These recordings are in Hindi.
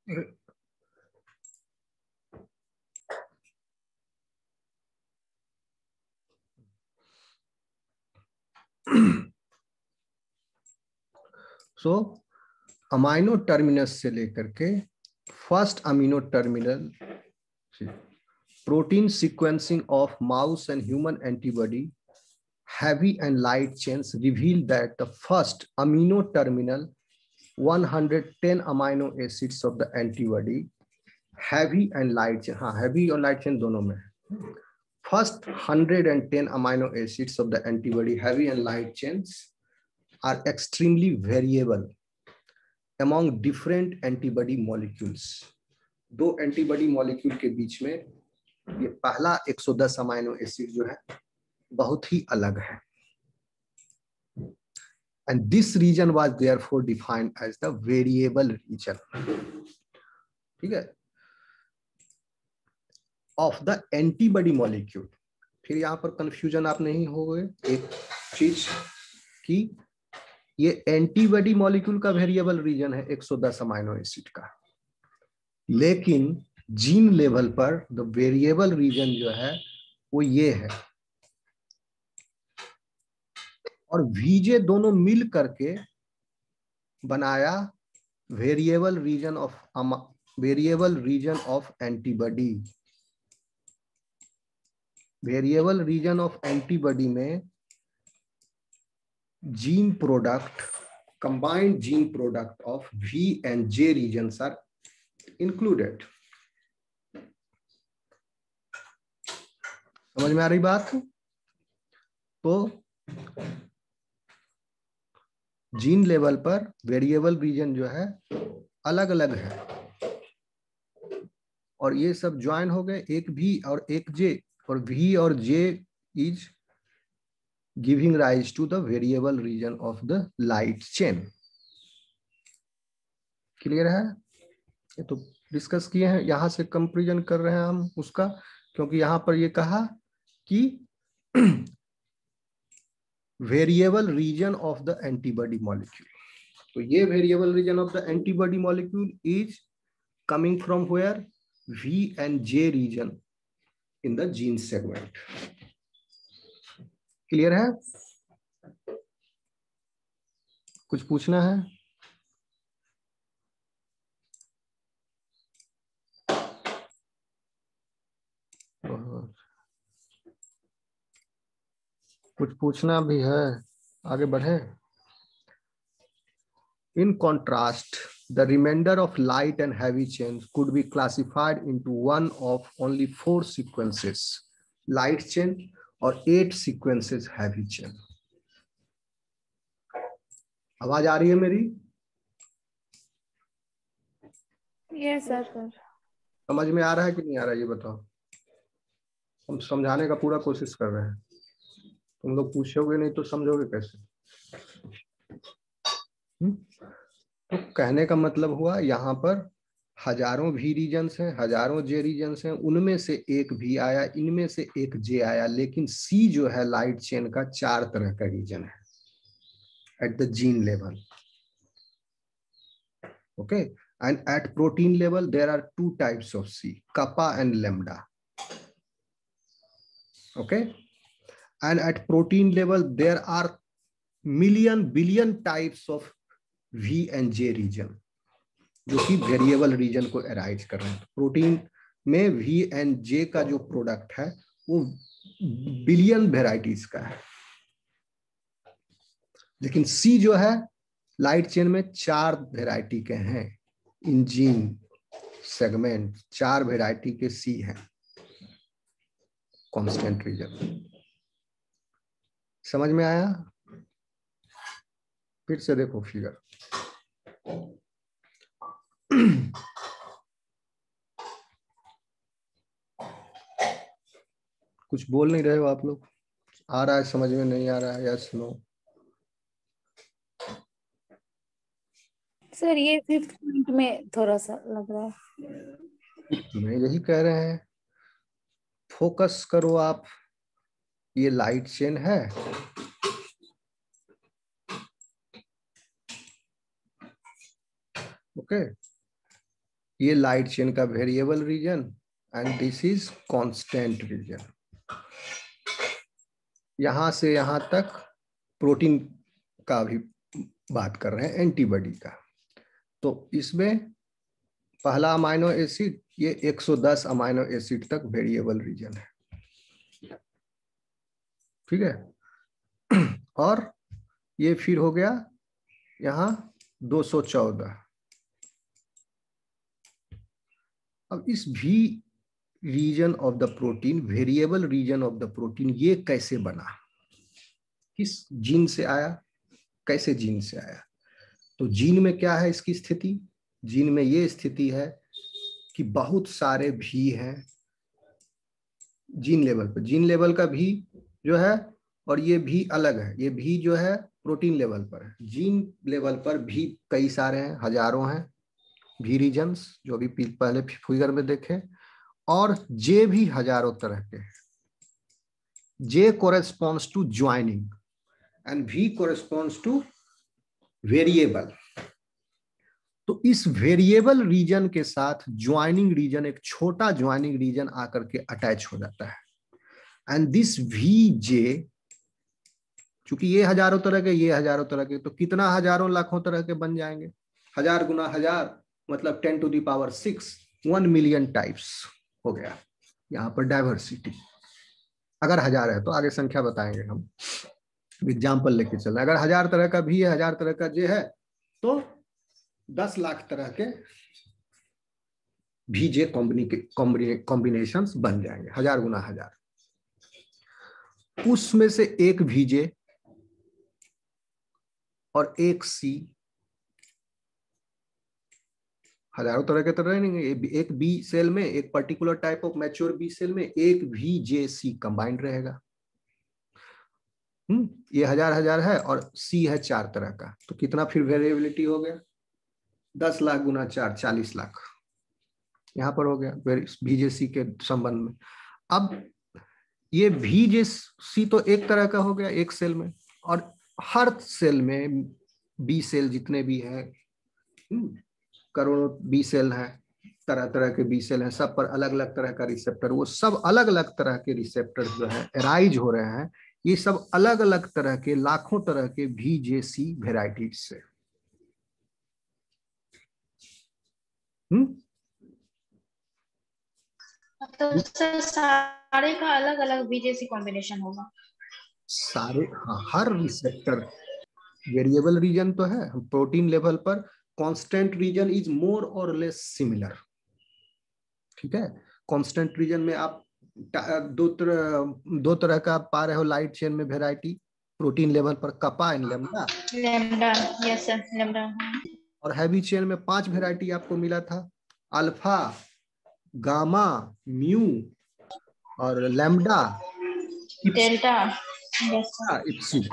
सो अमाइनो टर्मिनस से लेकर के first amino terminal, protein sequencing of mouse and human antibody, heavy and light chains reveal that the first amino terminal 110 amino acids of the antibody, heavy and light chain, हाँ heavy और light chain दोनों में, first 110 amino acids of the antibody, heavy and light chains are extremely variable among different antibody molecules. दो एंटीबॉडी मॉलिक्यूल के बीच में ये पहला 110 अमाइनो एसिड जो है बहुत ही अलग है. And this region was therefore defined as the variable region. ठीक है, of the antibody molecule. फिर यहाँ पर कंफ्यूजन आप नहीं हो गए एक चीज कि ये एंटीबॉडी मॉलिक्यूल का वेरिएबल रीजन है 110 अमाइनो एसिड का, लेकिन जीन लेवल पर द वेरिएबल रीजन जो है वो ये है. और वीजे दोनों मिल करके बनाया variable region of antibody. Variable region of antibody में gene product, combined gene product of V and J regions are included. समझ में आ रही बात? तो जीन लेवल पर वेरिएबल रीजन जो है अलग अलग है और ये सब ज्वाइन हो गए, एक V और एक J, और V और J is giving rise to the variable region of the light chain. Clear है? ये तो डिस्कस किए हैं, यहां से कंपैरिजन कर रहे हैं हम उसका, क्योंकि यहां पर ये कहा कि variable region of the antibody molecule. तो ये variable region of the antibody molecule is coming from where? V and J region in the gene segment. Clear है? कुछ पूछना है? कुछ पूछना भी है? आगे बढ़े. In contrast, the remainder of light and heavy chains could be classified into one of only 4 sequences light chain or 8 sequences heavy chain. आवाज आ रही है मेरी? Yes sir. समझ में आ रहा है कि नहीं आ रहा है ये बताओ. हम समझाने का पूरा कोशिश कर रहे हैं, तुम लोग पूछोगे नहीं तो समझोगे कैसे? तो कहने का मतलब हुआ यहाँ पर हजारों V रीजन्स हैं, हजारों J रीजन्स हैं, उनमें से एक V आया, इनमें से एक J आया, लेकिन C जो है लाइट चेन का 4 तरह का रीजन है at the gene level. Okay, and at protein level there are 2 types of C, kappa and lambda. Okay, and at protein level there are billion types of V and J region जो कि वेरिएबल रीजन को एराइज कर रहे हैं. प्रोटीन में V and J का जो प्रोडक्ट है वो बिलियन वेराइटीज का है, लेकिन C जो है लाइट चेन में 4 वेराइटी के हैं. इन जीन सेगमेंट 4 वेराइटी के C हैं कांस्टेंट रीजन. समझ में आया? फिर से देखो फिगर. कुछ बोल नहीं रहे हो आप लोग? आ रहा है समझ में, नहीं आ रहा है? Yes no? सर ये 5th पॉइंट में थोड़ा सा लग रहा है. मैं यही कह रहे हैं, फोकस करो आप. ये लाइट चेन है, ओके. ये लाइट चेन का variable reason and this is constant region. यहां से यहां तक प्रोटीन का भी बात कर रहे हैं, एंटीबॉडी का। तो इसमें पहला अमाइनो एसिड ये 110 अमाइनो एसिड तक वेरिएबल रीजन है, ठीक है। और ये फिर हो गया यहां 214। अब इस भी region of the protein, variable region of the protein, ये कैसे बना, किस जीन से आया, कैसे जीन से आया? तो जीन में क्या है इसकी स्थिति? जीन में ये स्थिति है कि बहुत सारे भी हैं जीन लेवल पर। जीन लेवल का भी जो है और ये भी अलग है, ये भी जो है प्रोटीन लेवल पर है। जीन लेवल पर भी कई सारे हैं, हजारों हैं भी रीजन्स, जो भी पहले फिगर में देखे। और जे भी हजारों तरह के हैं। जे कोरेस्पॉन्ड्स टू ज्वाइनिंग एंड भी कोरेस्पॉन्ड्स टू वेरिएबल। तो इस वेरिएबल रीजन के साथ ज्वाइनिंग रीजन, एक छोटा ज्वाइनिंग रीजन आकर के अटैच हो जाता है। एंड दिस वी जे, चूंकि ये हजारों तरह के, ये हजारों तरह के, तो कितना हजारों लाखों तरह के बन जाएंगे? 1000 गुना 1000 मतलब 10 to the power 6, 1 million types हो गया यहाँ पर डाइवर्सिटी। अगर 1000 है तो आगे संख्या बताएंगे हम, एग्जाम्पल लेके चल रहे हैं। अगर 1000 तरह का भी है, 1000 तरह का जे है, तो 10 लाख तरह के भीजे कॉम्बिनेशंस बन जाएंगे, 1000 गुना 1000। उसमें से एक भीजे और एक सी, हजारों तरह के तरह रहेंगे। एक बी सेल में, एक particular type of mature B cell में एक भी जे सी कंबाइंड रहेगा। ये 1000 है और सी है 4 तरह का, तो कितना फिर वेरिएबिलिटी हो गया? 10 लाख गुना 4, 40 लाख यहां पर हो गया VJC के संबंध में। अब ये VJC तो एक तरह का हो गया एक सेल में, और हर सेल में बी सेल जितने भी हैं, करोड़ों बी सेल हैं, तरह तरह के बी सेल हैं, सब पर अलग अलग तरह का रिसेप्टर, वो सब अलग अलग तरह के रिसेप्टर जो है एराइज हो रहे हैं, ये सब अलग अलग तरह के, लाखों तरह के VJC वेराइटीज से। तो सारे का अलग अलग VJC कॉम्बिनेशन होगा सारे, हाँ, हर रिसेप्टर वेरिएबल रीजन तो है। प्रोटीन लेवल पर कांस्टेंट रीजन इज मोर और लेस सिमिलर, ठीक है। कांस्टेंट रीजन में आप दो तरह का पा रहे हो लाइट चेन में वेराइटी, प्रोटीन लेवल पर kappa and lambda, yes sir, lambda. और हैवी चेन में 5 वेराइटी आपको मिला था, अल्फा, गामा, म्यू और lambda, delta, yes sir,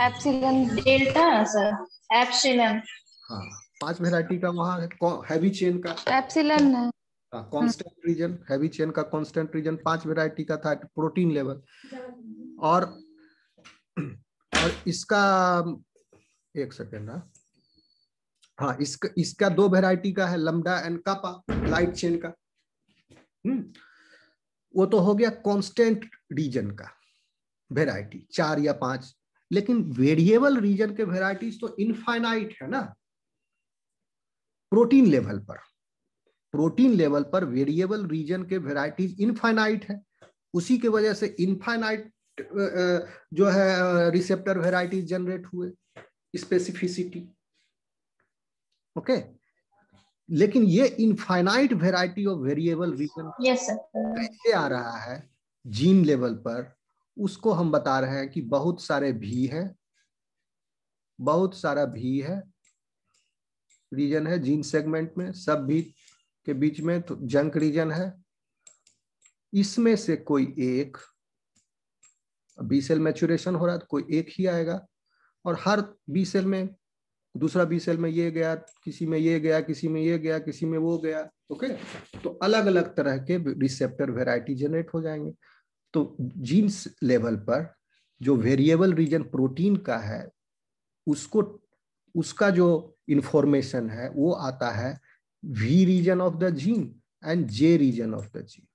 epsilon, delta sir, epsilon. हाँ, 5 वेराइटी का वहां हैवी चेन का एप्सिलॉन है। कांस्टेंट रीजन, हैवी चेन का कांस्टेंट रीजन 5 वेराइटी का था प्रोटीन लेवल। और इसका एक सेकेंड, हाँ, इसका 2 वेराइटी का है, lambda and kappa, light chain का। वो तो हो गया कांस्टेंट रीजन का वेराइटी, 4 या 5। लेकिन वेरिएबल रीजन के वेराइटीज तो इनफाइनाइट है ना। प्रोटीन लेवल पर, प्रोटीन लेवल पर वेरिएबल रीजन के वेराइटीज इनफाइनाइट है, उसी के वजह से इनफाइनाइट जो है रिसेप्टर वेराइटीज जनरेट हुए, स्पेसिफिसिटी, ओके। लेकिन ये infinite variety of variable reason कैसे आ रहा है जीन लेवल पर, उसको हम बता रहे हैं कि बहुत सारे भी है, बहुत सारा भी है रीजन है जीन सेगमेंट में, सब भी के बीच में तो जंक रीजन है। इसमें से कोई एक बी सेल मैच्योरेशन हो रहा है तो कोई एक ही आएगा, और हर बी सेल में, दूसरा बी सेल में ये गया, किसी में ये गया, किसी में ये गया, किसी में वो गया, ओके। तो अलग अलग तरह के रिसेप्टर वेराइटी जनरेट हो जाएंगे। तो जीन्स लेवल पर जो वेरिएबल रीजन प्रोटीन का है, उसको, उसका जो इंफॉर्मेशन है वो आता है V region of the gene and J region of the gene.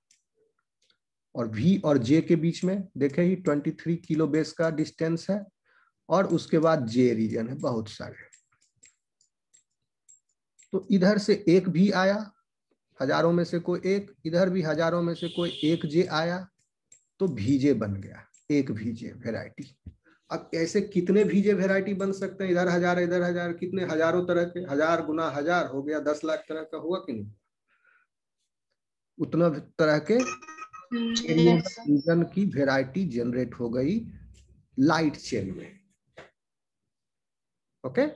और V और J के बीच में देखे ही 23 किलो बेस का डिस्टेंस है, और उसके बाद J रीजन है बहुत सारे। तो इधर से एक भी आया, हजारों में से कोई एक, इधर भी हजारों में से कोई एक J आया, तो VJ बन गया, एक VJ वेराइटी। अब ऐसे कितने VJ वेराइटी बन सकते हैं? इधर हजार इधर हजार, कितने हजारों तरह के, 1000 गुना 1000 हो गया 10 लाख तरह का, हुआ कि नहीं? उतना तरह के रीजन की वेराइटी जनरेट हो गई लाइट चेन में। ओके,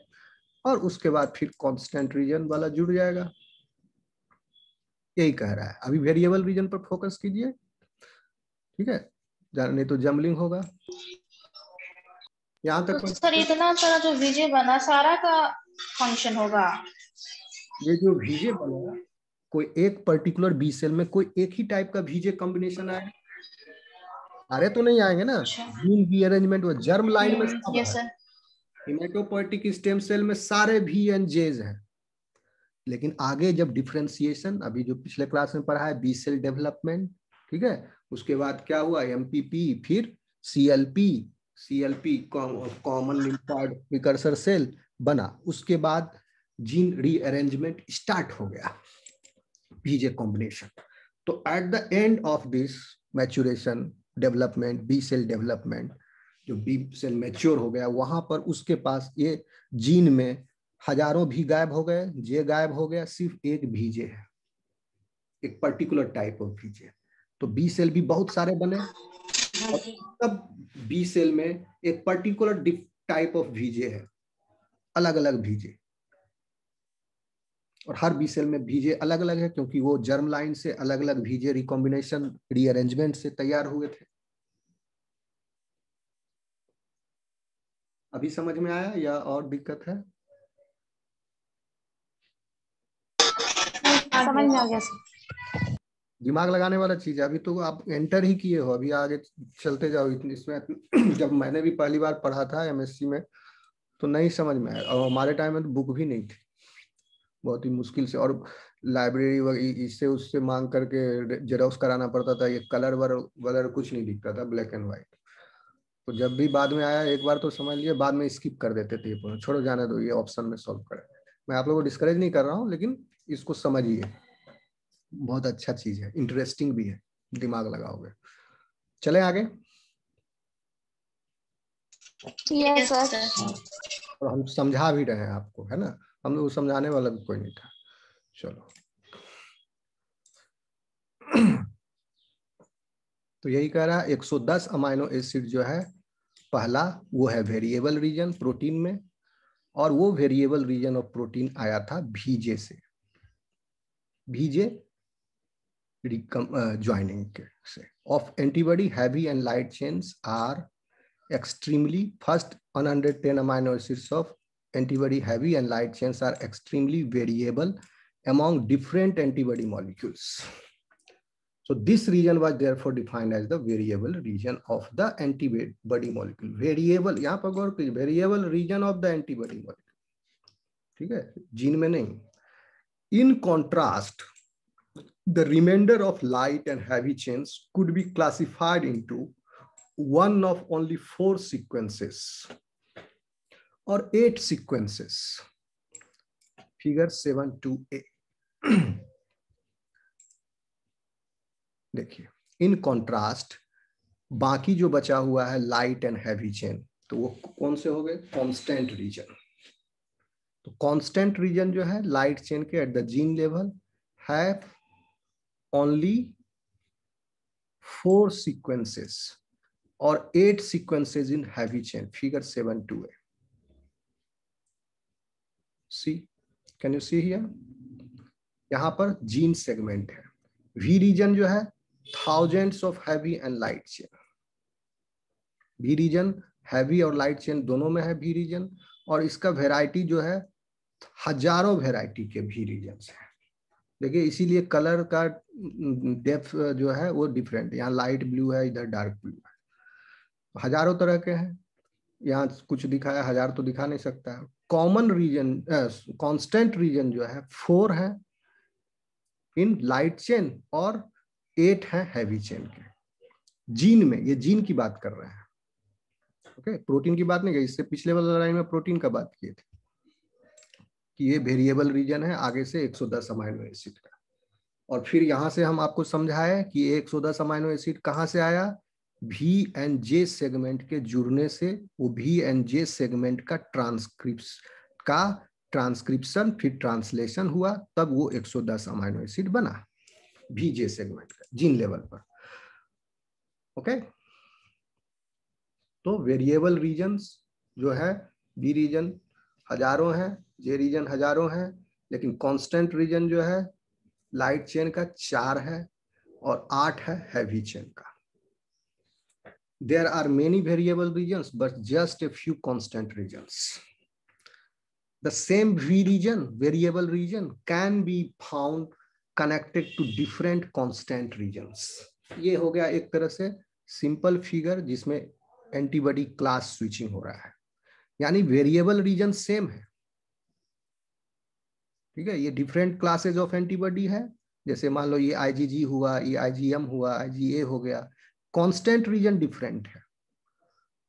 और उसके बाद फिर कांस्टेंट रीजन वाला जुड़ जाएगा। यही कह रहा है। अभी वेरिएबल रीजन पर फोकस कीजिए, ठीक है, नहीं तो जम्बलिंग होगा। यहाँ तक तो सर इतना सारा जो VJ बना सारा का फंक्शन होगा? ये जो VJ बना, कोई एक पर्टिकुलर बी सेल में कोई एक ही टाइप का VJ कॉम्बिनेशन आएगा, सारे तो नहीं आएंगे ना। जीन बी अरेंजमेंट वो जर्म लाइन में सब यस है। सर। हिमेटोपोएटिक स्टेम सेल में सारे V एंड J's हैं, लेकिन आगे जब डिफरेंशिएशन, अभी जो पिछले क्लास में पढ़ा है बी सेल डेवलपमेंट, ठीक है, उसके बाद क्या हुआ, MPP, फिर CLP common lymphoid precursor cell बना। उसके बाद जीन रीअरेंजमेंट स्टार्ट हो गया, VJ कॉम्बिनेशन। तो at the end of this maturation development, B cell development, जो बी सेल मैच्योर हो गया, वहां पर उसके पास ये जीन में हजारों भी गायब हो गए, J गायब हो गया, सिर्फ एक VJ है, एक पर्टिकुलर टाइप ऑफ VJ। तो बी सेल भी बहुत सारे बने, और सब बी सेल में एक पर्टिकुलर टाइप ऑफ VJ है, अलग अलग VJ, और हर बी सेल में VJ अलग अलग है, क्योंकि वो जर्म लाइन से अलग अलग VJ रिकॉम्बिनेशन रीअरेंजमेंट से तैयार हुए थे। अभी समझ में आया या और दिक्कत है? समझ में आ गया सर। दिमाग लगाने वाला चीज है। अभी तो आप एंटर ही किए हो, अभी आगे चलते जाओ। इसमें जब मैंने भी पहली बार पढ़ा था MSc में तो नहीं समझ में आया, और हमारे टाइम में तो बुक भी नहीं थी, बहुत ही मुश्किल से, और लाइब्रेरी इससे उससे मांग करके जेरोक्स कराना पड़ता था। ये कलर वगैरह कुछ नहीं दिखता था, ब्लैक एंड व्हाइट। तो जब भी बाद में आया एक बार तो समझ लिए, बाद में स्किप कर देते थे, ये छोड़ो जाने दो, ये ऑप्शन में सॉल्व करें। मैं आप लोगों को डिस्करेज नहीं कर रहा हूँ, लेकिन इसको समझिए, बहुत अच्छा चीज है, इंटरेस्टिंग भी है, दिमाग लगाओगे। चले आगे। Yes sir. और हम समझा भी रहे हैं आपको, है ना, हम लोग समझाने वाला भी कोई नहीं था। चलो तो यही कह रहा है, 110 अमाइनो एसिड जो है पहला, वो है वेरिएबल रीजन प्रोटीन में, और वो वेरिएबल रीजन ऑफ प्रोटीन आया था VJ से, VJ ज्वाइनिंग से of antibody. Heavy and light chains are extremely, first 110 amino acids of antibody heavy and light chains are extremely variable among different antibody molecules. So this region was therefore defined as the variable region of the antibody molecule. Variable, यहाँ पर गौर कीजिए, variable region of the antibody molecule, ठीक है, जीन में नहीं। In contrast, the remainder of light and heavy chains could be classified into one of only 4 sequences or 8 sequences. Figure 7.2a. देखिए, इन कॉन्ट्रास्ट बाकी जो बचा हुआ है लाइट एंड हैवी चेन, तो वो कौन से हो गए? Constant region. तो कांस्टेंट रीजन जो है लाइट चेन के eight the gene level have only 4 sequences or 8 sequences in heavy chain. Figure 7.2a. See, can you see here? यहाँ पर जीन सेगमेंट है। V रीजन जो है thousands of heavy and light chain. V region heavy और लाइट चेन दोनों में है V रीजन, और इसका वेराइटी जो है हजारों वेराइटी के V रीजन है। देखिए, इसीलिए कलर का डेप्थ जो है वो डिफरेंट है। यहाँ लाइट ब्लू है, इधर डार्क ब्लू है, हजारों तरह के हैं। यहाँ कुछ दिखाया, 1000 तो दिखा नहीं सकता है। कॉमन रीजन, कांस्टेंट रीजन जो है 4 है, इन लाइट चेन और 8 हैं हैवी चेन के। जीन में, ये जीन की बात कर रहे हैं, ओके, प्रोटीन की बात नहीं की। इससे पिछले वाले लाइन में प्रोटीन का बात किए थे कि ये वेरिएबल रीजन है आगे से 110 अमाइनो एसिड का। और फिर यहां से हम आपको समझाए कि ये 110 अमाइनो एसिड कहां से आया, भी एंड जे सेगमेंट के जुड़ने से। वो भी एंड जे सेगमेंट का ट्रांसक्रिप्शन फिर ट्रांसलेशन हुआ, तब वो 110 अमाइनो एसिड बना भी जे सेगमेंट का जीन लेवल पर। ओके, तो वेरिएबल रीजन्स जो है, बी रीजन हजारों है, जे रीजन हजारों है, लेकिन कांस्टेंट रीजन जो है लाइट चेन का 4 है और 8 है हैवी चेन का। There are many variable regions, but just a few constant regions. The same V region, variable region, can be found connected to different constant regions. ये हो गया एक तरह से सिंपल फिगर जिसमें एंटीबॉडी क्लास स्विचिंग हो रहा है, यानी वेरिएबल रीजन सेम है। ठीक है, ये डिफरेंट क्लासेज ऑफ एंटीबॉडी है। जैसे मान लो ये IgG हुआ, ये IgM हुआ, IgA हो गया। कांस्टेंट रीजन डिफरेंट है,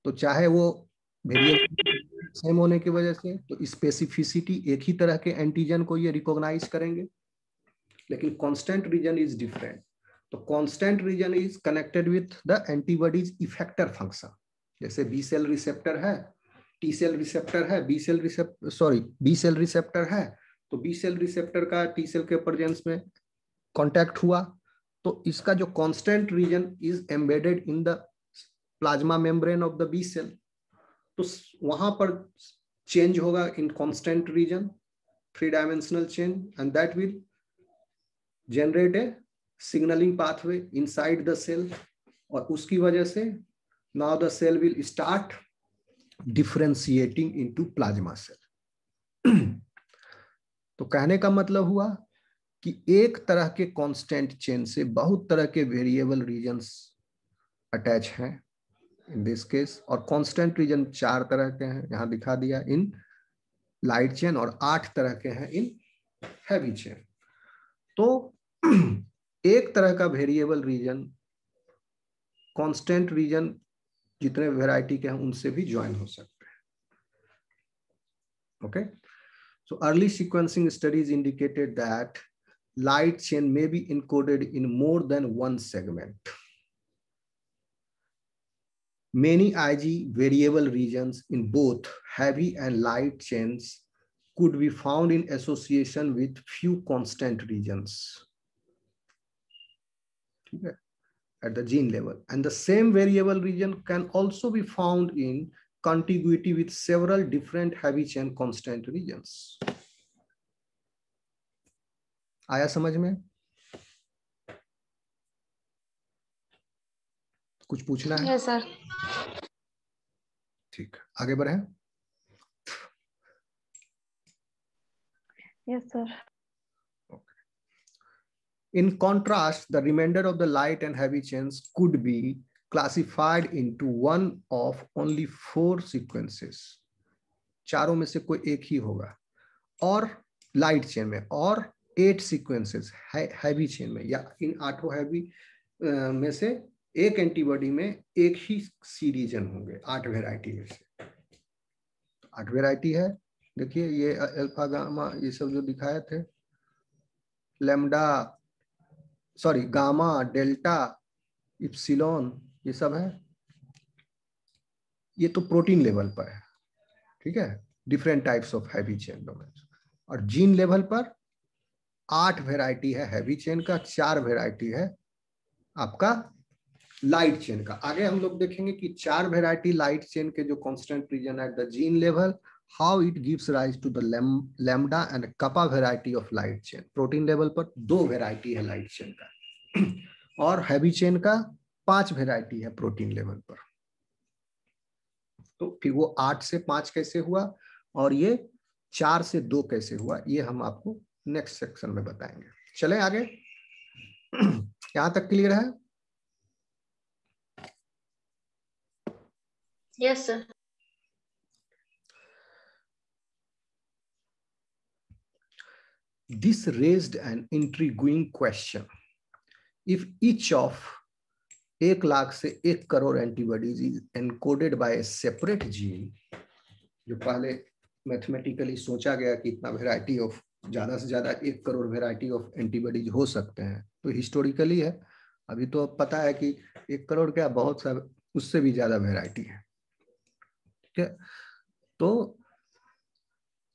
तो चाहे वो वेरिएबल सेम होने की वजह से तो स्पेसिफिसिटी एक ही तरह के एंटीजन को ये रिकॉग्नाइज करेंगे, लेकिन कांस्टेंट रीजन इज डिफरेंट। तो constant region is connected with the antibodies effector function. जैसे बी सेल रिसेप्टर है, टी सेल रिसेप्टर है, बी सेल रिसेप्टर है, तो बी सेल रिसेप्टर का टी सेल के प्रेजेंस में कांटेक्ट हुआ, तो इसका जो constant region is embedded in the plasma membrane of the B cell, तो वहां पर चेंज होगा in constant region, 3 dimensional change, and that will generate a signalling pathway inside the cell, और उसकी वजह से now the cell will start differentiating into plasma cell. तो कहने का मतलब हुआ कि एक तरह के कांस्टेंट चेन से बहुत तरह के वेरिएबल रीजन्स अटैच हैं इन दिस केस, और कांस्टेंट रीजन 4 तरह के हैं, यहां दिखा दिया इन लाइट चेन, और 8 तरह के हैं इन हैवी चेन। तो एक तरह का वेरिएबल रीजन कांस्टेंट रीजन जितने वैरायटी के हैं उनसे भी ज्वाइन हो सकते हैं। Okay, so early sequencing studies indicated that light chain may be encoded in more than one segment. Many Ig variable regions in both heavy and light chains could be found in association with few constant regions at the gene level. And the same variable region can also be found in contiguity with several different heavy chain constant regions. आया समझ में? कुछ पूछना है? Yes sir. ठीक, आगे बढ़े। Yes sir. In contrast, the remainder of the light and heavy chains could be classified into one of only 4 sequences. चारों में से कोई एक ही होगा, और लाइट चेन में, और 8 सीक्वेंसेस हैवी चेन में, या इन 8 हैवी में से एक एंटीबॉडी में एक ही सी रीजन होंगे 8 वेराइटी में से। 8 वेराइटी है, देखिए ये अल्फा गामा ये सब जो दिखाए थे, lambda sorry gamma delta epsilon, ये सब है। ये तो प्रोटीन लेवल पर है, ठीक है, different types of heavy chain domains. और जीन लेवल पर 8 वेराइटी है हैवी चेन का, 4 वेराइटी है आपका लाइट चेन का। आगे हम लोग देखेंगे कि 4 वेराइटी लाइट चेन के जो constant region at the gene level, how it gives rise to the lambda and kappa variety of light chain. Protein level पर 2 वेराइटी है लाइट चेन का, और हैवी चेन का 5 वेराइटी है प्रोटीन लेवल पर। तो फिर वो 8 से 5 कैसे हुआ, और ये 4 से 2 कैसे हुआ, ये हम आपको नेक्स्ट सेक्शन में बताएंगे। चलें आगे। यहां तक क्लियर है? Yes sir. This raised an intriguing question. If each of 1,00,000 से 1 crore antibodies is encoded bye A separate gene, जो पहले मैथमेटिकली सोचा गया कि इतना वेराइटी ऑफ, ज्यादा से ज्यादा 1 करोड़ वेराइटी ऑफ एंटीबॉडीज हो सकते हैं, तो हिस्टोरिकली है। अभी तो अब पता है कि 1 करोड़ क्या, बहुत सा उससे भी ज्यादा वेराइटी है। ठीक है, तो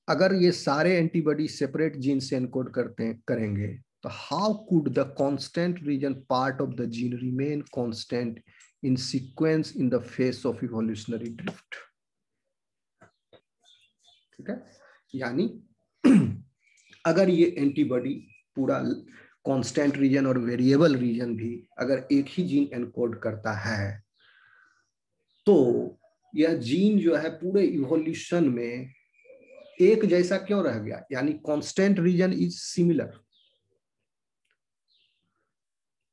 अगर ये सारे एंटीबॉडी सेपरेट जीन से एनकोड करेंगे, तो how could the constant region part of the gene remain constant in sequence in the face of evolutionary drift. ठीक है, यानी अगर ये एंटीबॉडी पूरा कांस्टेंट रीजन और वेरिएबल रीजन भी अगर एक ही जीन एनकोड करता है, तो यह जीन जो है पूरे इवोल्यूशन में एक जैसा क्यों रह गया, यानी constant region is similar.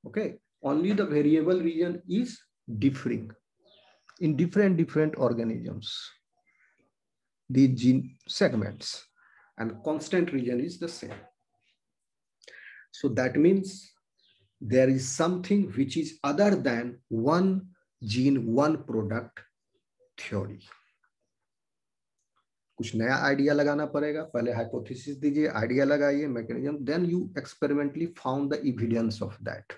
Okay, only the variable region is differing in different organisms, the gene segments, and constant region is the same. So that means there is something which is other than one gene one product theory. कुछ नया आइडिया लगाना पड़ेगा, पहले हाइपोथेसिस दीजिए, आइडिया लगाइए, mechanism, then you experimentally found the evidence of that.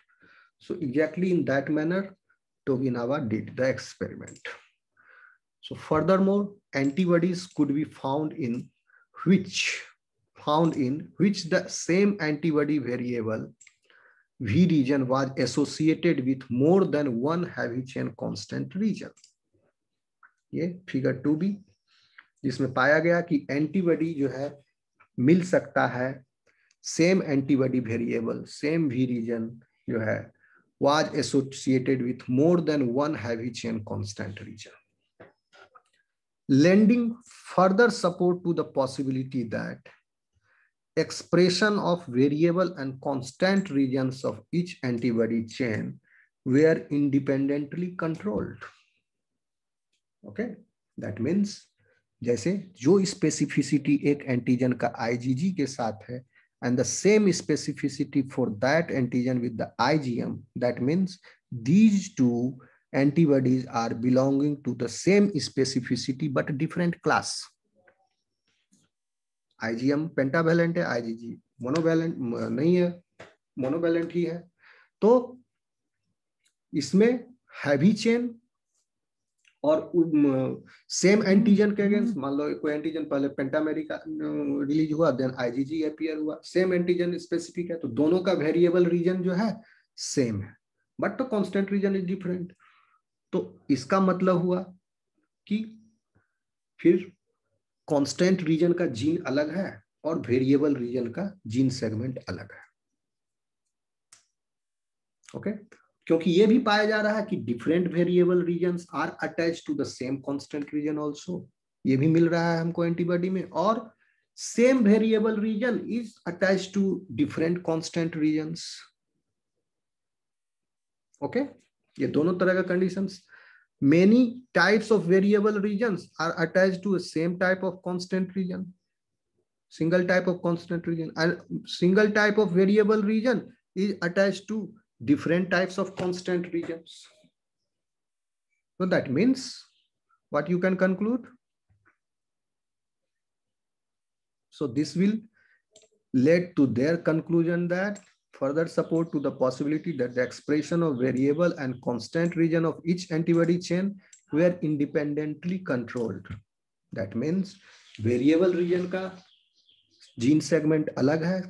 So exactly in that manner Tokunaga did the experiment. So furthermore, antibodies could be found in which the same antibody variable V region was associated with more than one heavy chain constant region. ये फिगर 2b, जिसमें पाया गया कि एंटीबॉडी जो है मिल सकता है, same antibody variable, same we reason जो है was associated with more than one heavy chain constant region, lending further support to the possibility that expression of variable and constant regions of each antibody chain were independently controlled. Okay, that means जैसे जो स्पेसिफिसिटी एक एंटीजन का IgG के साथ है, and the same specificity for that antigen with the IgM, that means these two antibodies are belonging to the same specificity but different class. IgM pentavalent है, IgG monovalent नहीं है, monovalent ही है. तो इसमें हैवी चेन और सेम एंटीजन के अगेंस्ट, मान लो कोई एंटीजन पहले पेंटामेरी का रिलीज हुआ, देन आईजीजी अपीयर हुआ, सेम एंटीजन स्पेसिफिक है, तो दोनों का वेरिएबल रीजन जो है सेम है, बट तो कांस्टेंट रीजन इज डिफरेंट. तो इसका मतलब हुआ कि फिर कांस्टेंट रीजन का जीन अलग है और वेरिएबल रीजन का जीन सेगमेंट अलग है. ओके, क्योंकि ये भी पाया जा रहा है कि different variable regions are attached to the same constant region also, ये भी मिल रहा है हमको एंटीबॉडी में, और same variable region is attached to different constant regions. Okay, ये दोनों तरह का conditions. Many types of variable regions are attached to same type of constant region, single type of constant region, and single type of variable region is attached to different types of constant regions. So that means what you can conclude? So this will lead to their conclusion that further support to the possibility that the expression of variable and constant region of each antibody chain were independently controlled. That means variable region का gene segment अलग है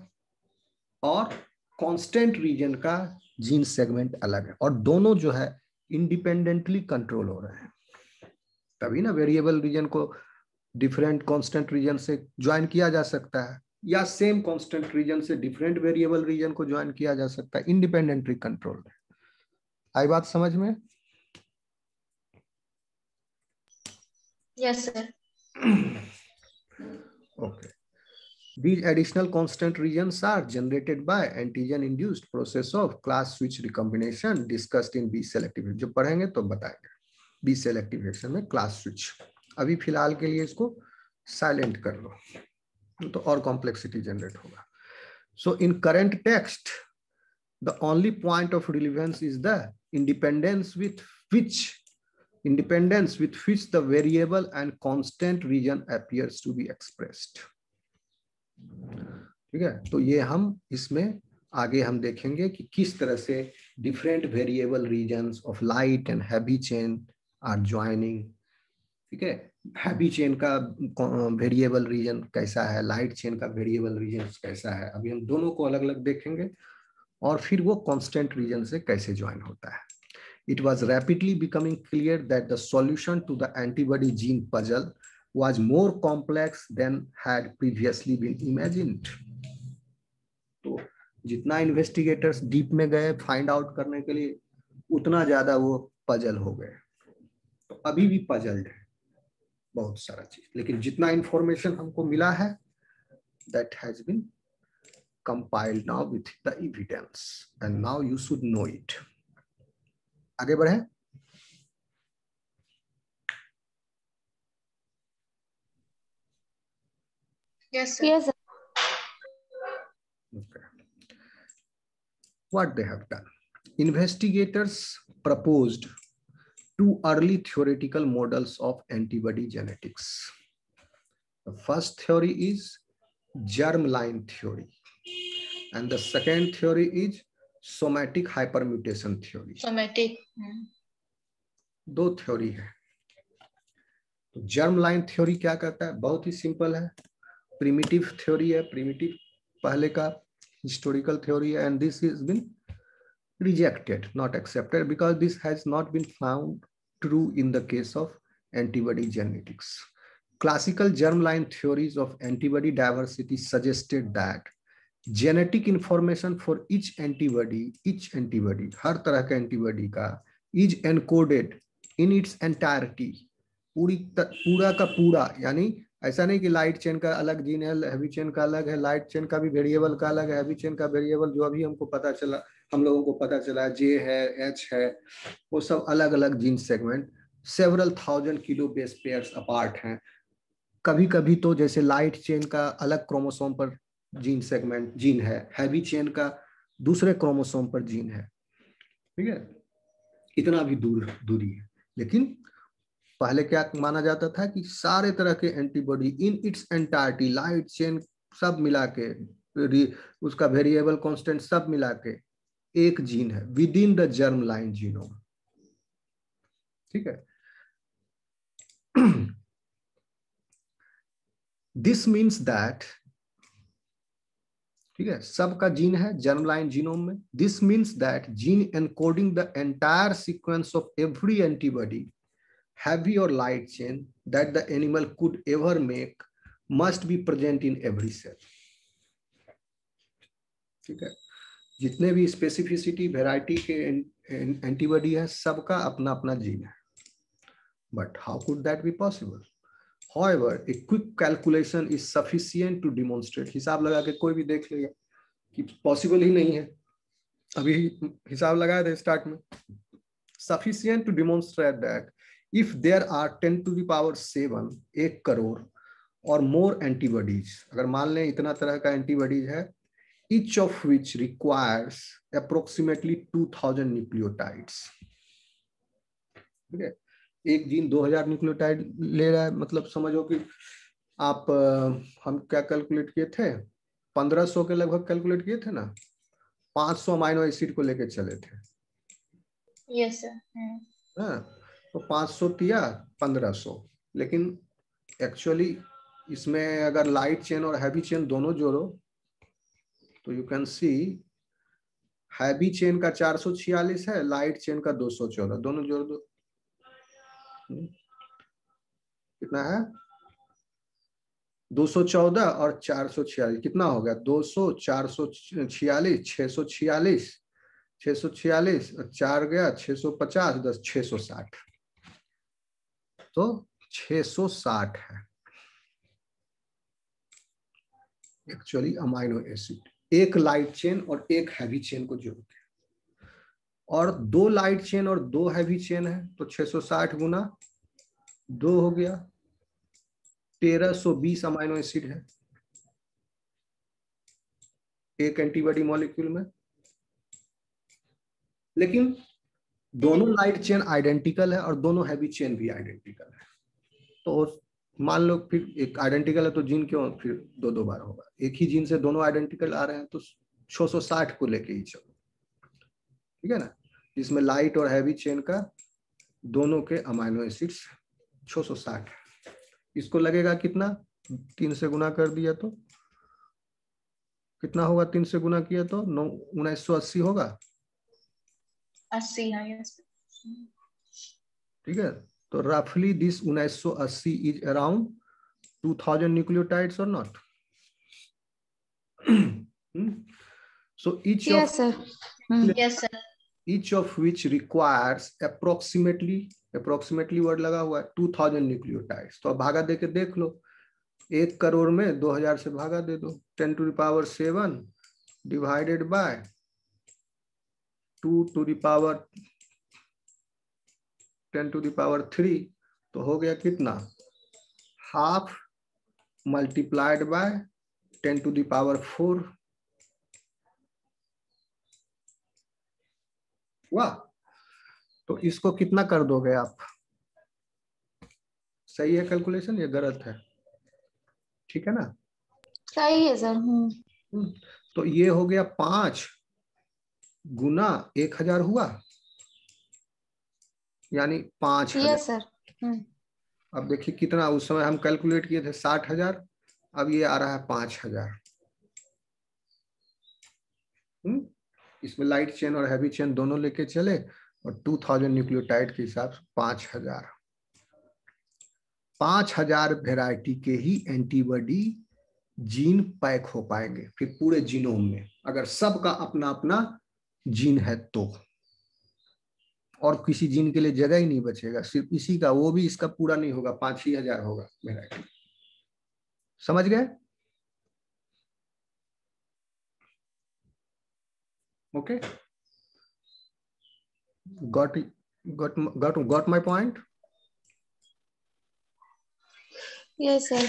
और कांस्टेंट रीजन का जीन सेगमेंट अलग है, और दोनों जो है इंडिपेंडेंटली कंट्रोल हो रहे हैं. तभी ना वेरिएबल रीजन को डिफरेंट कांस्टेंट रीजन से ज्वाइन किया जा सकता है, या सेम कांस्टेंट रीजन से डिफरेंट वेरिएबल रीजन को ज्वाइन किया जा सकता है, इंडिपेंडेंटली कंट्रोल. आई बात समझ में? Yes sir. Okay. These additional constant regions are generated by antigen-induced process of class switch recombination discussed in B selective. जो पढ़ेंगे तो बताएंगे B selective reaction में class switch. अभी फिलहाल के लिए इसको साइलेंट कर लो, तो और कॉम्प्लेक्सिटी जनरेट होगा. So in current text, the only point of relevance is the independence with which the variable and constant region appears to be expressed. ठीक है, तो ये हम इसमें आगे हम देखेंगे कि किस तरह से different variable regions of light and heavy chain are joining. ठीक है, हैवी चेन का वेरिएबल रीजन कैसा है, लाइट चेन का वेरिएबल रीजन कैसा है, अभी हम दोनों को अलग अलग देखेंगे और फिर वो कांस्टेंट रीजन से कैसे ज्वाइन होता है. It was rapidly becoming clear that the solution to the antibody gene puzzle was more complex than had previously been imagined. तो जितना इन्वेस्टिगेटर्स डीप में गए फाइंड आउट करने के लिए, उतना ज्यादा वो पजल हो गए. तो अभी भी पजल्ड है बहुत सारा चीज, लेकिन जितना इंफॉर्मेशन हमको मिला है, that has been compiled now with the evidence and now you should know it. आगे बढ़े. Yes, sir. Yes, sir. Okay. What they have done? Investigators proposed two early theoretical models of antibody genetics. The first theory is germline theory, and the second theory is somatic hypermutation theory. Somatic. दो थ्योरी है. तो जर्म लाइन थ्योरी क्या कहता है? बहुत ही सिंपल है, प्रिमिटिव थ्योरी है, प्रिमिटिव पहले का हिस्टोरिकल थ्योरी है, and this is been rejected, not accepted, because this has not been found true in the case of antibody genetics. Classical germline theories of antibody diversity suggested that genetic information for each antibody, हर तरह का एंटीबॉडी का, is encoded in its entirety, पूरा का पूरा. यानी ऐसा नहीं कि लाइट चेन का अलग जीन है, हैवी चेन का अलग है, लाइट चेन का भी वेरिएबल का अलग है, हैवी चेन का वेरिएबल जो अभी हमको पता चला, हम लोगों को पता चला जे है, एच है, वो सब अलग अलग gene segment several thousand kilo base pairs apart हैं. कभी कभी तो जैसे लाइट चेन का अलग क्रोमोसोम पर जीन सेगमेंट जीन है, हैवी चेन का दूसरे क्रोमोसोम पर जीन है. ठीक है, इतना भी दूरी है. लेकिन पहले क्या माना जाता था कि सारे तरह के antibody in its entirety, light chain सब मिला के, उसका वेरिएबल कांस्टेंट सब मिला के एक जीन है with in the germ line genome. ठीक है, दिस मीन्स दैट, ठीक है, सबका जीन है जर्म लाइन जीनोम में. This means that gene encoding the entire sequence of every antibody, heavy or light chain, that the animal could ever make must be present in every cell. ठीक है, जितने भी स्पेसिफिसिटी वेराइटी के एंटीबॉडी है, सबका अपना अपना जीन है. But how could that be possible? However, a quick calculation is sufficient to demonstrate. हिसाब लगा के कोई भी देख लेगा कि पॉसिबल ही नहीं है. अभी हिसाब लगाया था स्टार्ट में. Sufficient to demonstrate that if there are 10 to the power 7, 1 crore और more antibodies, अगर मान लें इतना तरह का एंटीबॉडीज है, each of which requires approximately 2000 nucleotides. ठीक है, एक जीन 2000 न्यूक्लियोटाइड ले रहा है, मतलब समझो कि आप हम क्या कैलकुलेट किए थे, 1500 के लगभग कैलकुलेट किए थे ना, 500 अमाइनो एसिड को लेके चले थे. Yes sir. हाँ, तो 500 दिया 1500, लेकिन एक्चुअली इसमें अगर लाइट चेन और हैवी चेन दोनों जोड़ो तो you can see heavy chain का 446 है, लाइट चेन का 214, दोनों जोड़ दो कितना है, 214 और 446 कितना हो गया, 200, 446, 646, 646 और 4 गया 650, 10 660, तो 660 है एक्चुअली अमाइनो एसिड, एक लाइट चेन और एक हैवी चेन को जोड़ के. और 2 लाइट चेन और 2 हैवी चेन है, तो 660 गुना 2 हो गया, 1320 अमाइनो एसिड है. एक एंटीबॉडी मॉलिक्यूल में, लेकिन दोनों लाइट चेन आइडेंटिकल है और दोनों हैवी चेन भी आइडेंटिकल है। तो मान लो फिर एक आइडेंटिकल है तो जीन क्यों फिर दो दो बार होगा? एक ही जीन से दोनों आइडेंटिकल आ रहे हैं तो 660 को लेके ही चलो, ठीक है ना। इसमें लाइट और हैवी चेन का दोनों के अमाइनो एसिड्स 660। इसको लगेगा कितना? 3 से गुना कर दिया तो कितना होगा? 3 से गुना किया तो 1980 होगा, 80। हाँ, यस। ठीक है। तो रफली दिस 1980 इज अराउंड 2000 न्यूक्लियोटाइड्स और not? So Yes, sir. Yes sir. each of which requires approximately word लगा हुआ है 2000 न्यूक्लियोटाइड्स। तो अब भागा दे के देख लो, 1 करोड़ में 2000 से भागा दे दो, 10⁻7 डिवाइडेड बाय 2⁻10⁻3, तो हो गया कितना? Half multiplied by 10⁻4। वाह, तो इसको कितना कर दोगे आप? सही है कैलकुलेशन, ये गलत है? ठीक है ना। सही है सर। तो ये हो गया 5 गुना 1000 हुआ, यानी 5000। Yes sir. अब देखिए कितना, उस समय हम कैलकुलेट किए थे 60,000, अब ये आ रहा है 5000। इसमें लाइट चेन और हैवी चेन दोनों लेके चले और 2000 न्यूक्लियोटाइड के हिसाब से 5000 वेराइटी के ही एंटीबॉडी जीन पैक हो पाएंगे फिर पूरे जीनोम में, अगर सबका अपना अपना जीन है तो। और किसी जीन के लिए जगह ही नहीं बचेगा, सिर्फ इसी का, वो भी इसका पूरा नहीं होगा, 5-6 हजार होगा वेराइटी। समझ गए? Okay, got my point? Yes sir.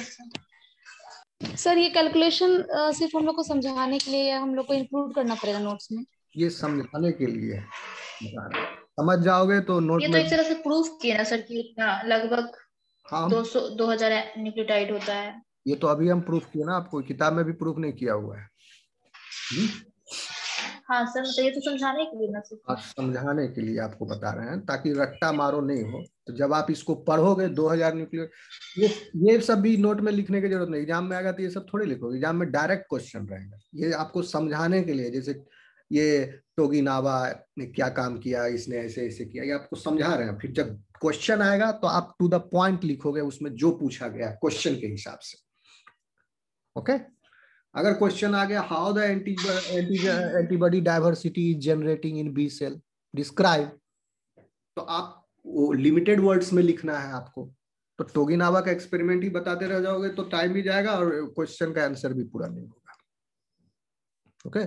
Sir ये कैलकुलेशन सिर्फ हम लोग को समझाने के लिए या हम लोग को इंक्लूड करना पड़ेगा नोट्स में? ये समझाने के लिए है, समझ जाओगे तो नोट ये तो में। एक तरह से प्रूफ किया ना सर कि इतना लगभग हाँ, 2000 न्यूक्लियोटाइड होता है। ये तो अभी हम प्रूफ किए ना, आपको किताब में भी प्रूफ नहीं किया हुआ है। हाँ सर, मतलब ये तो समझाने के लिए ना सर। आज समझाने के लिए आपको बता रहे हैं, ताकि रट्टा मारो नहीं हो। तो जब आप इसको पढ़ोगे 2000 न्यूक्लियर, ये सब भी नोट में लिखने की जरूरत नहीं, एग्जाम में आएगा तो ये सब थोड़ी लिखोगे, एग्जाम में डायरेक्ट क्वेश्चन रहेगा। ये आपको समझाने के लिए, जैसे ये टोगिनावा ने क्या काम किया, इसने ऐसे ऐसे किया, ये आपको समझा रहे हैं। फिर जब क्वेश्चन आएगा तो आप टू द पॉइंट लिखोगे, उसमें जो पूछा गया क्वेश्चन के हिसाब से। ओके, अगर क्वेश्चन आ गया how the antibody diversity is generating in B cell, describe, तो आप वो लिमिटेड वर्ड्स में लिखना है आपको। तो टोगिनावा का एक्सपेरिमेंट ही बताते रह जाओगे तो टाइम भी जाएगा और क्वेश्चन का आंसर भी पूरा नहीं होगा। ओके,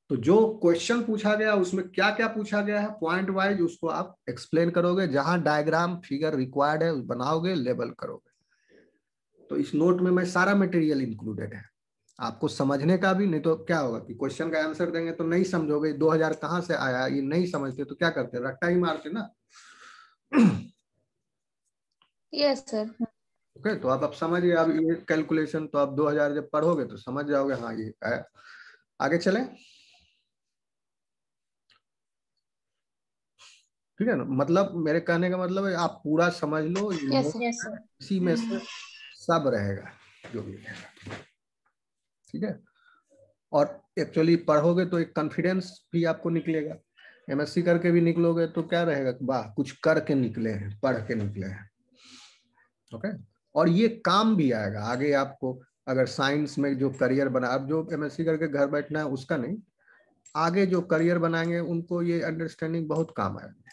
तो जो क्वेश्चन पूछा गया उसमें क्या क्या पूछा गया है पॉइंट वाइज, उसको आप एक्सप्लेन करोगे, जहां डायग्राम फिगर रिक्वायर्ड है बनाओगे, लेबल करोगे। तो इस नोट में मैं सारा मटेरियल इंक्लूडेड है, आपको समझने का भी। नहीं तो क्या होगा कि क्वेश्चन का आंसर देंगे तो नहीं समझोगे, 2000 कहां से आया ये नहीं समझते तो क्या करते, रट्टा ही मारते ना। Yes sir. ओके, तो आप अब समझिए, अब ये कैलकुलेशन तो आप 2000 जब पढ़ोगे तो समझ जाओगे, हाँ ये है। आगे चले, ठीक है ना। मतलब मेरे कहने का मतलब है आप पूरा समझ लो, यस सर। Yes sir. इसी में से सब रहेगा जो भी रहेगा, ठीक है। और एक्चुअली पढ़ोगे तो एक कॉन्फिडेंस भी आपको निकलेगा। एमएससी करके भी निकलोगे तो क्या रहेगा, वाह कुछ करके निकले हैं, पढ़ के निकले हैं। ओके, और ये काम भी आएगा आगे आपको। अगर साइंस में जो करियर बना, अब जो एमएससी करके घर बैठना है उसका नहीं, आगे जो करियर बनाएंगे उनको ये अंडरस्टैंडिंग बहुत काम आएगी।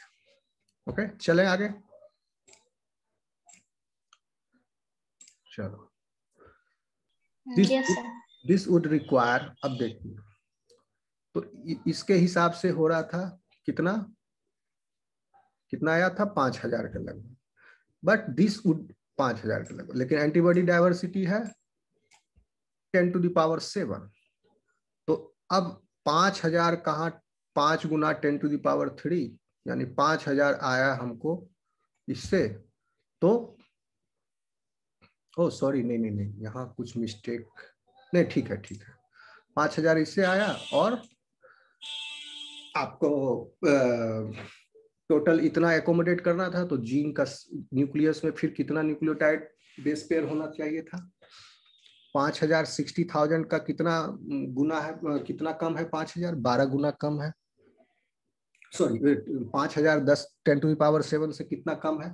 ओके, चले आगे, चलो। Yes sir. This would require, अब देखिए तो इसके हिसाब से हो रहा था कितना कितना आया था 5000 के लगभग, बट दिस वुड 5000 के लगभग, लेकिन एंटीबॉडी डाइवर्सिटी है 10⁻7। तो अब 5000 कहाँ 5 गुना 10⁻³ यानी 5000 आया हमको इससे, तो ओ सॉरी नहीं, यहाँ कुछ मिस्टेक, नहीं ठीक है 5000 इससे आया, और आपको टोटल इतना एकोमोडेट करना था, तो जीन का न्यूक्लियस में फिर कितना न्यूक्लियोटाइड बेस पेयर होना चाहिए था। 5000 60,000 का कितना गुना है, कितना कम है 5000? 12 गुना कम है। सॉरी 5000 10⁻7 से कितना कम है?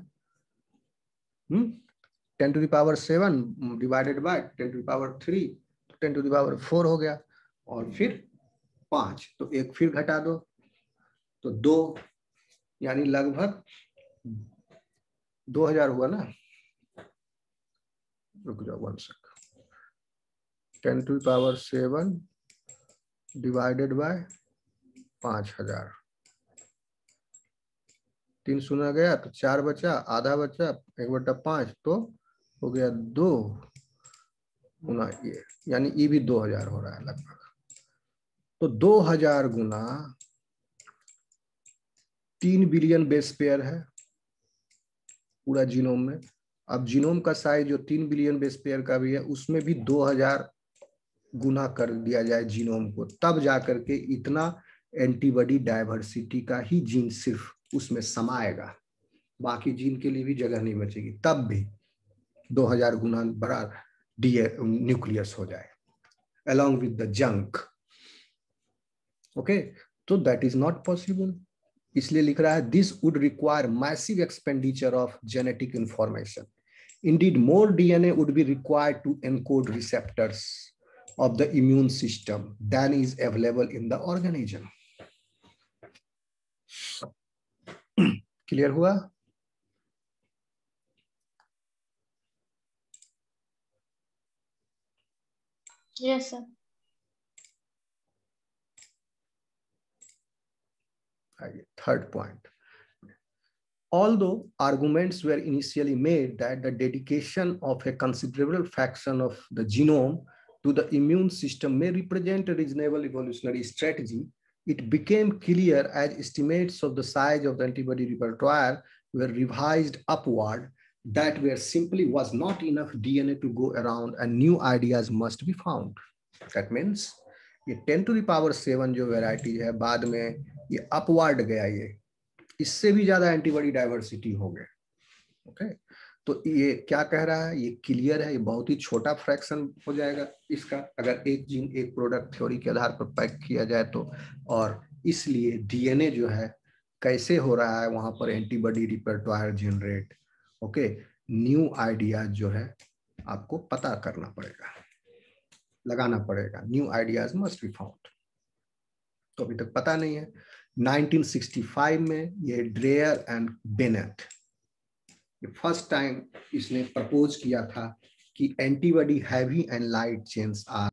10⁻7 डिवाइडेड बाय 10⁻3, 10⁻4 हो गया, और फिर 5, तो एक फिर घटा दो तो 2, यानी लगभग 2000 हुआ ना। रुक जाओ 1 सेकंड। 10⁻7 डिवाइडेड बाय 5000, 3 सुना गया तो 4 बचा, आधा बचा 1/5, तो हो गया 2 गुना ये, यानी ये भी 2000 हो रहा है लगभग। तो 2000 गुना 3 बिलियन बेस पेयर है पूरा जीनोम में। अब जीनोम का साइज जो 3 बिलियन बेस पेयर का भी है, उसमें भी 2000 गुना कर दिया जाए जीनोम को, तब जाकर के इतना एंटीबॉडी डायवर्सिटी का ही जीन सिर्फ उसमें समाएगा, बाकी जीन के लिए भी जगह नहीं बचेगी, तब भी 2000 गुना बड़ा न्यूक्लियस हो जाए along with the junk. Okay, so that is not possible. इसलिए लिख रहा है this would require massive expenditure of genetic information. Indeed, more DNA would be required to encode receptors of the immune system than is available in the organism. Clear हुआ? Yes, sir. Third point. Although arguments were initially made that the dedication of a considerable fraction of the genome to the immune system may represent a reasonable evolutionary strategy, it became clear as estimates of the size of the antibody repertoire were revised upward that there simply was not enough DNA to go around and new ideas must be found. That means ये 10⁻7 जो वेराइटी है, बाद में ये अपवर्ड गया, ये इससे भी ज्यादा एंटीबॉडी डाइवर्सिटी हो गए। ओके, तो ये क्या कह रहा है, ये क्लियर है, ये बहुत ही छोटा फ्रैक्शन हो जाएगा इसका, अगर एक जीन एक प्रोडक्ट थ्योरी के आधार पर पैक किया जाए तो। और इसलिए डीएनए जो है कैसे हो रहा है, वहां पर antibody repertoire generate. Okay, new ideas जो है आपको पता करना पड़ेगा, लगाना पड़ेगा, new ideas must be found. तो अभी तक पता नहीं है। 1965 में ये Dreyer and Bennett first time इसने प्रपोज किया था कि antibody heavy and light chains are